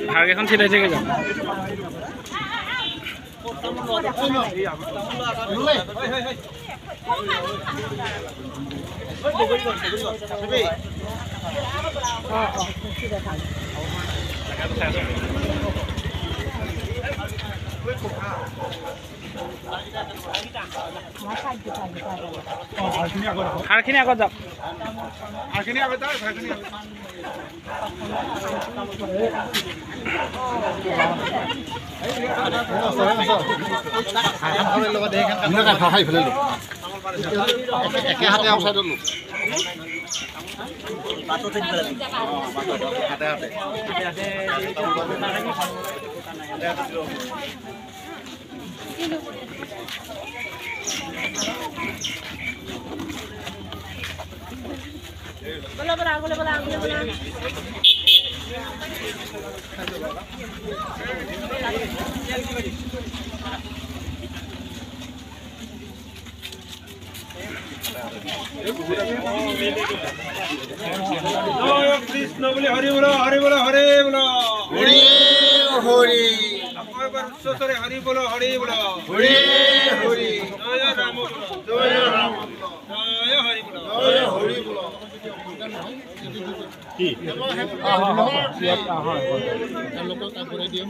ভাগ এখন ছিলাই থেকে যাও হাৰখিনি আগত যাওক হাৰখিনি আগত যাওক হাৰখিনি একে হাতে আউটসাইডত লো बोला बोला बोला बोला बोला कृष्ण बोले हरि बोलो हरि बोलो हरि बोलो हरि हरि हरि बोलो हरि बोलो हरि हरि जय राम बोलो जय राम जय हरि बोलो जय हरि बोलो কি লোকক আগবঢ়াই দিম